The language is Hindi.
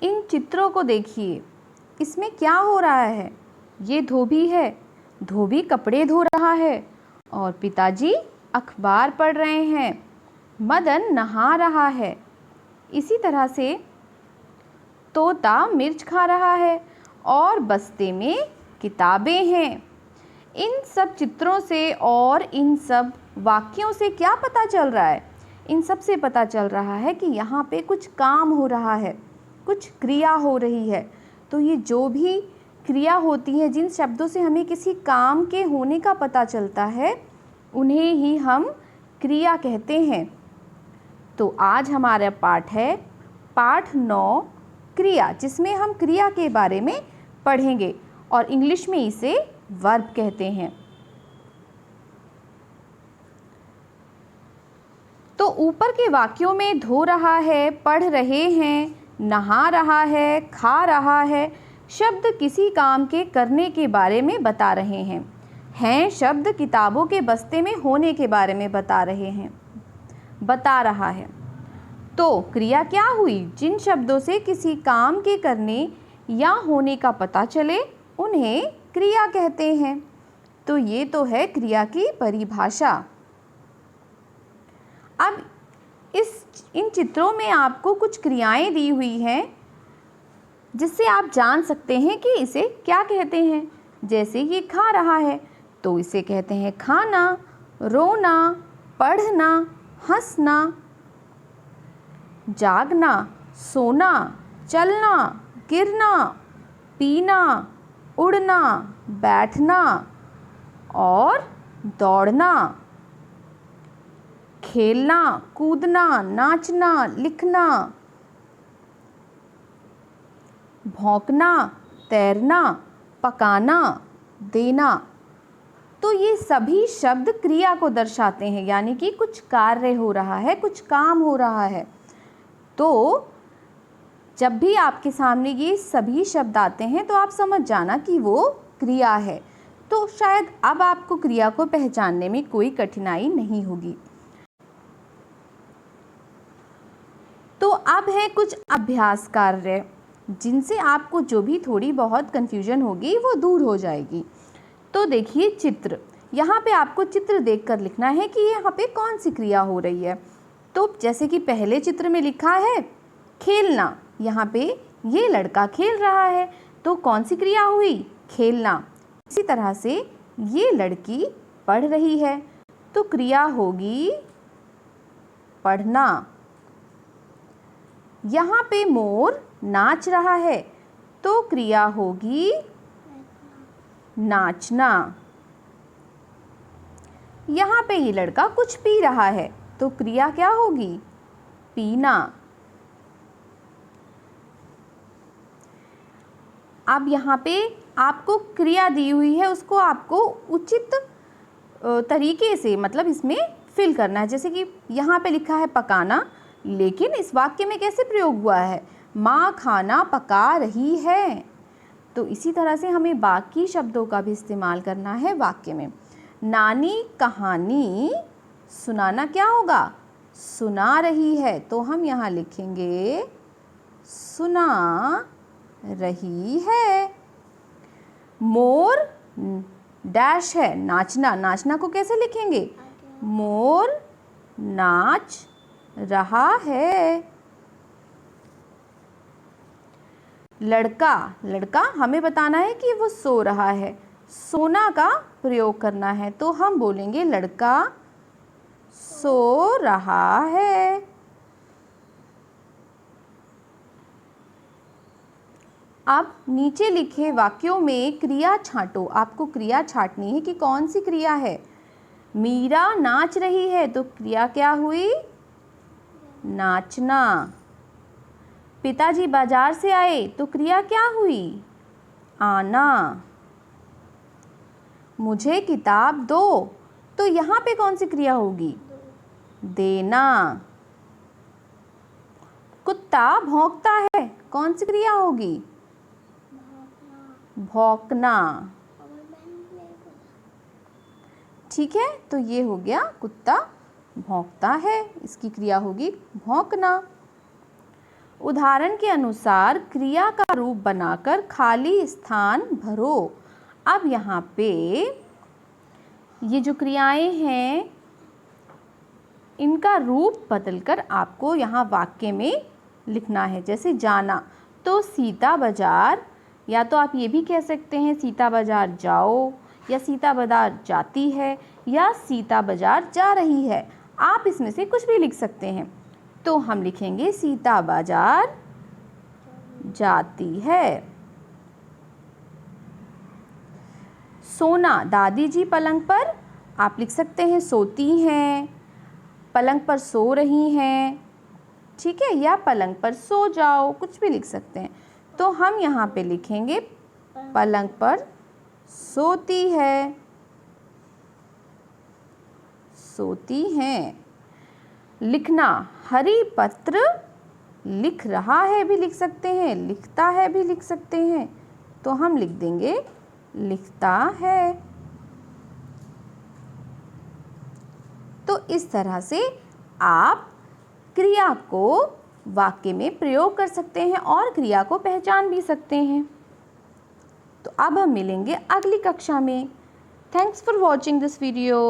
इन चित्रों को देखिए, इसमें क्या हो रहा है? ये धोबी है, धोबी कपड़े धो रहा है और पिताजी अखबार पढ़ रहे हैं। मदन नहा रहा है। इसी तरह से तोता मिर्च खा रहा है और बस्ते में किताबें हैं। इन सब चित्रों से और इन सब वाक्यों से क्या पता चल रहा है? इन सब से पता चल रहा है कि यहाँ पे कुछ काम हो रहा है, कुछ क्रिया हो रही है। तो ये जो भी क्रिया होती है, जिन शब्दों से हमें किसी काम के होने का पता चलता है, उन्हें ही हम क्रिया कहते हैं। तो आज हमारा पाठ है पाठ 9 क्रिया, जिसमें हम क्रिया के बारे में पढ़ेंगे और इंग्लिश में इसे वर्ब कहते हैं। तो ऊपर के वाक्यों में धो रहा है, पढ़ रहे हैं, नहा रहा है, खा रहा है शब्द किसी काम के करने के बारे में बता रहे हैं। हैं शब्द किताबों के बस्ते में होने के बारे में बता रहा है। तो क्रिया क्या हुई? जिन शब्दों से किसी काम के करने या होने का पता चले, उन्हें क्रिया कहते हैं। तो ये तो है क्रिया की परिभाषा। अब इन चित्रों में आपको कुछ क्रियाएं दी हुई हैं, जिससे आप जान सकते हैं कि इसे क्या कहते हैं। जैसे ये खा रहा है, तो इसे कहते हैं खाना, रोना, पढ़ना, हंसना, जागना, सोना, चलना, गिरना, पीना, उड़ना, बैठना और दौड़ना, खेलना, कूदना, नाचना, लिखना, भौंकना, तैरना, पकाना, देना। तो ये सभी शब्द क्रिया को दर्शाते हैं, यानी कि कुछ कार्य हो रहा है, कुछ काम हो रहा है। तो जब भी आपके सामने ये सभी शब्द आते हैं, तो आप समझ जाना कि वो क्रिया है। तो शायद अब आपको क्रिया को पहचानने में कोई कठिनाई नहीं होगी। तो अब है कुछ अभ्यास कार्य, जिनसे आपको जो भी थोड़ी बहुत कन्फ्यूजन होगी वो दूर हो जाएगी। तो देखिए चित्र, यहाँ पे आपको चित्र देखकर लिखना है कि यहाँ पे कौन सी क्रिया हो रही है। तो जैसे कि पहले चित्र में लिखा है खेलना, यहाँ पे ये लड़का खेल रहा है, तो कौन सी क्रिया हुई? खेलना। इसी तरह से ये लड़की पढ़ रही है, तो क्रिया होगी पढ़ना। यहाँ पे मोर नाच रहा है, तो क्रिया होगी नाचना। यहाँ पे ये लड़का कुछ पी रहा है, तो क्रिया क्या होगी? पीना। अब यहाँ पे आपको क्रिया दी हुई है, उसको आपको उचित तरीके से मतलब इसमें फिल करना है। जैसे कि यहाँ पे लिखा है पकाना, लेकिन इस वाक्य में कैसे प्रयोग हुआ है? माँ खाना पका रही है। तो इसी तरह से हमें बाकी शब्दों का भी इस्तेमाल करना है वाक्य में। नानी कहानी सुनाना क्या होगा? सुना रही है, तो हम यहाँ लिखेंगे सुना रही है। मोर डैश है, नाचना, नाचना को कैसे लिखेंगे? मोर नाच रहा है। लड़का, लड़का हमें बताना है कि वो सो रहा है, सोना का प्रयोग करना है, तो हम बोलेंगे लड़का सो रहा है। अब नीचे लिखे वाक्यों में क्रिया छांटो। आपको क्रिया छांटनी है कि कौन सी क्रिया है। मीरा नाच रही है, तो क्रिया क्या हुई? नाचना। पिताजी बाजार से आए, तो क्रिया क्या हुई? आना। मुझे किताब दो, तो यहाँ पे कौन सी क्रिया होगी? देना। कुत्ता भौंकता है, कौन सी क्रिया होगी? भौंकना। ठीक है, तो ये हो गया कुत्ता भौंकता है, इसकी क्रिया होगी भौंकना। उदाहरण के अनुसार क्रिया का रूप बनाकर खाली स्थान भरो। अब यहाँ पे ये जो क्रियाएं हैं इनका रूप बदलकर आपको यहाँ वाक्य में लिखना है। जैसे जाना, तो सीता बाजार, या तो आप ये भी कह सकते हैं सीता बाजार जाओ, या सीता बाजार जाती है, या सीता बाजार जा रही है। आप इसमें से कुछ भी लिख सकते हैं। तो हम लिखेंगे सीता बाजार जाती है। सोना, दादी जी पलंग पर, आप लिख सकते हैं सोती हैं, पलंग पर सो रही हैं, ठीक है, या पलंग पर सो जाओ, कुछ भी लिख सकते हैं। तो हम यहाँ पे लिखेंगे पलंग पर सोती है, सोती हैं। लिखना, हरी पत्र लिख रहा है भी लिख सकते हैं, लिखता है भी लिख सकते हैं। तो हम लिख देंगे लिखता है। तो इस तरह से आप क्रिया को वाक्य में प्रयोग कर सकते हैं और क्रिया को पहचान भी सकते हैं। तो अब हम मिलेंगे अगली कक्षा में। Thanks for watching this video.